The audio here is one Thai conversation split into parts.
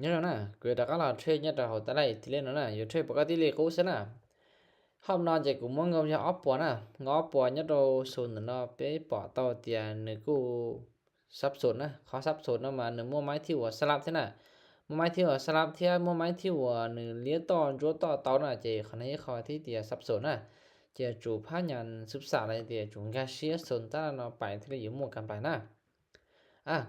nhớ na cứ đã là thuê nhất là hồi tới đây thì lên nó nè giờ thuê bậc tí lệ cũ xí nè hôm nay chỉ cũng muốn ngâm cho ốp bò nè ngó bò nhất đồ sồn nó bé bỏ to tiền nữa cú sắp sồn nè khó sắp sồn nó mà nữa mua máy thiêu slab thế nè mua máy thiêu slab thế mua máy thiêu nữa lia to chúa to tao nè chỉ khả năng khó thì tiền sắp sồn nè chỉ chủ phá nhận sụp xả này thì chúng ta xía sồn ta nó phải thì là mua cầm phải nè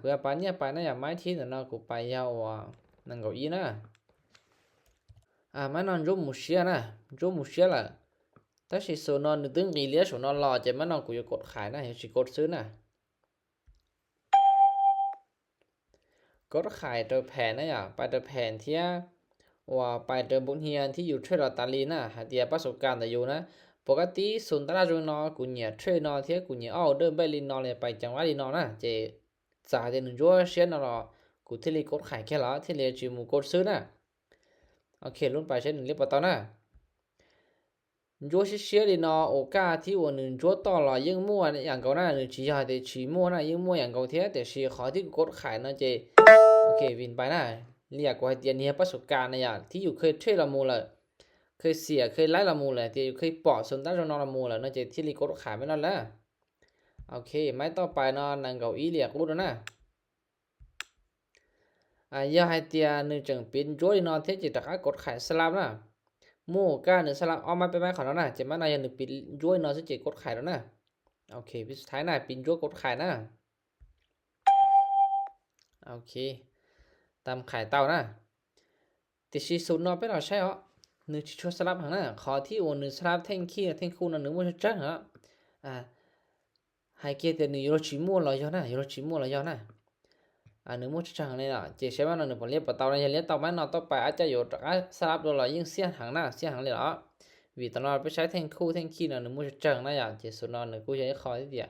vừa phải nhá phải nè máy thiêu nó cũng phải giao năng gọi ý nè máy non rút một xía nè rút một xía là ta chỉ số non được tương ý lý số non lò chỉ máy non của cột khải nè chỉ cột xứ nè cột khảiตัวแผ่นน่ะไปตัวแผ่นที่ว่าไปตัวบนเฮียนที่อยู่เทรลตาลีน่ะหาเดียประสบการณ์แต่อยู่นะปกติสุนทรจุนอกูเนี่ยเทรนอที่กูเนี่ยเอาเดินไปลินนอเลยไปจังหวัดลินนอนะเจสาเดนจัวเชียนนอกูที่ลีกดขายแค่ละที่ลีจิมูกดซื้อน่ะโอเครุ่นไปเช่นเรียบต่อนะจัวเชียลินอโอกาสที่ว่า1จัวต่อละยังมั่วอย่างเก่านะ1chỉหาแต่chỉมั่วนะยังมั่วอย่างเก่าเท่แต่สิขอที่กดขายนะเจโอเควินไปนะเรียกว่าเตียนเนี่ยประสบการณ์นะอย่างที่อยู่เคยเทรดละมูละเคยเสียเคยไล่ละมูละที่เคยปอสนตาจนละมูละนะเจที่ลีกดขายไม่นั่นแหละโอเคไม่ต่อไปนะนังเก่าอีเรียกรู้แล้วนะgiờ hai tia nữ chẳng pin chuối nó thế chỉ đặt cột khải slab nè mua ca nữ slab maiไปของnó nè chỉ mà này nữ pin chuối nó sẽ chỉ cột khải đó nè ok วิธีท้ายน่ะ pin chuối กดขายนะโอเคตามขายเต้านะติชิซุนเนาะไปเราใช่เหรอnữ chỉ chuối slab hàng nèขอที่โอnữ slab แท่งขี้แท่งคู่น่ะnữบ่จังเหรอhai kia thì nữ yo chỉ mua rồi cho nè yo chỉ mua rồi cho nè nếu muốn chẳng này là chỉ xem nó được liệp tàu này liệp tàu máy nó tàu phải cho dù cả slab rồi là những xe hàng nào xe hàng này đó vì tàu nó phảiใช้ thanh khu thanh khi là nếu muốn chẳng này à chỉ số nó nữa cũng sẽ khó thì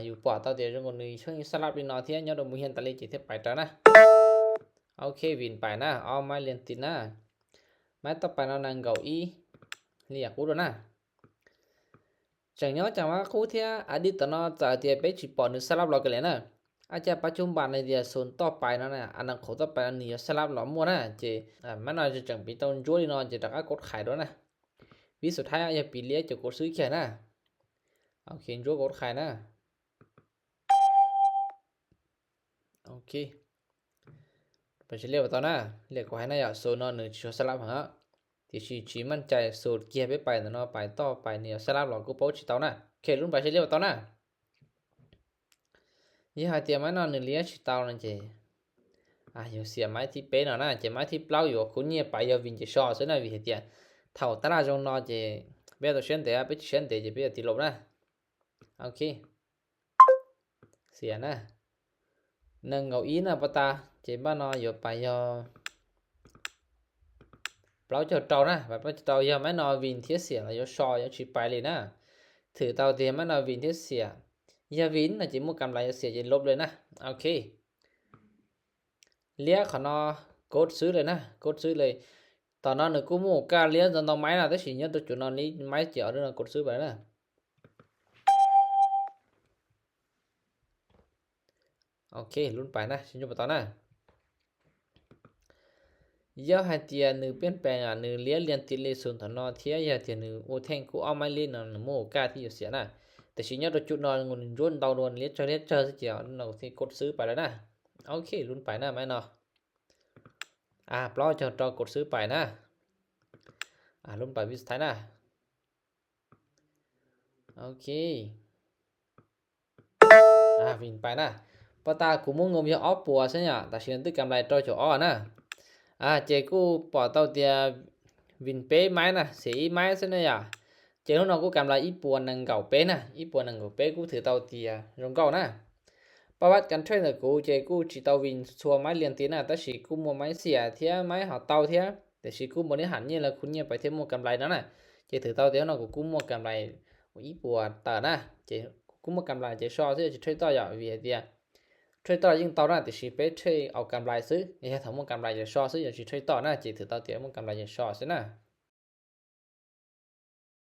dù bỏ tàu thì trong người chơi slab đi nó thì nhớ được hiện tại chỉ thiết phải trở nè ok vì phải nè ao máy liền tin nè máy tàu phải nó đang gầu y liệp cũ rồi nè chẳng nhớ chẳngว่าคู่ที่อดีตnóจะที่ไปchỉ bỏ nữa slab เรากันเลยนะอาจจะปัจจุบันในเดียส่วนต่อไปนั่นน่ะอนาคตต่อไปนี่สลับหลอมมั่วนะเจมันน่าจะจังปีต้นจุ้ยเนาะจะดักกดขายด้วยนะวิสุดท้ายอย่าปีเลี้ยจะกดซื้อแค่นะโอเคจุ้ยกดขายนะโอเคไปเฉลี่ยต่อนะเรียกว่าให้นะอย่าโซน1จะสลับฮะที่ชี้มั่นใจสูตรเกียร์ไปเนาะไปต่อไปเนี่ยสลับหลอมกูโป๊ะต่อนะโอเครุ่นไปเฉลี่ยต่อนะยี่ห้อเตียไม้นอน1เลี้ยชิตาวนั่นเจอยู่เสียไม้ที่เป๊ะน่ะนะเจไม้ที่เปล่าอยู่คุณเนี่ยไปยาวินจะชอซะนะวิเตียเท่าตราจงนอเจเบียตัวเช่นแต่ไปเช่นแต่เจเบียติลบนะโอเคเสียนะ1เงาอีนะปะตาเจบ้านนออยู่ไปยาเปล่าจะเตานะแบบว่าเตายาไม้นอวินเทียเสียแล้วยาชอยาชิไปเลยนะถือเตาเตียไม้นอวินเทียเสียยาวินน่ะจิmuaกำไรเสียจะลบเลยนะโอเคเลี้ยขอนอกดซื้อเลยนะกดซื้อเลยตอนนั้นกูmua caเลี้ยจนตรงไม้น่ะแต่สิเนี่ยตัวจุดนั้นนี้ไม้เจ๋อด้วยนะกดซื้อไปนะโอเคลุ้นไปนะฉันจะไปต่อนะยาให้เตียนึเปลี่ยนแปลงนึเลี้ยเรียนติเลส่วนถนอเทียยาเตียนึโอแท่งกูเอาไม้เล่นน่ะmua caที่อยู่เสียนะแต่สิเนี่ยตัวจุดนอนงุนย้นดาวดวนเลี้ยเจอสิเจียวเราที่กดซื้อไปแล้วนะโอเคลุ้นไปนะไหมเนาะปล่อยจะรอกดซื้อไปนะลุ้นไปวิสท้ายนะโอเควินไปนะปะตากูมุ่งงมยาออฟปัวซะเนี่ยแต่สินตึกกำไรตอจอนะเจกูปอเต้าเตียวินเป้ไม้นะสีไม้ซะเนี่ยเจ้าน้องกูกำไรอีปัวนังเก่าเป้นะอีปัวนังเก่าเป้กูถือเตาเตียรองเก่านะประวัติการเทรนกูเจกูจิเตาวินชัวไม้เลียนตีนะแต่สิกูมัวไม้เสียเทียไม้หาเตาเทียแต่สิกูบ่ได้หันเนี่ยแล้วคุณเนี่ยไปเทมัวกำไรนั่นน่ะเจถือเตาเตียน้องกูมัวกำไรอีปัวตานะเจกูมัวกำไรเจชอซิจะเทรดต่อยาวเวียเตียเทรดต่อยิ่งเตานะแต่สิไปเทรดเอากำไรซื้อนี่ถ้ามัวกำไรจะชอซิจะสิเทรดต่อนะเจถือเตาเตียมัวกำไรจะชอซินะ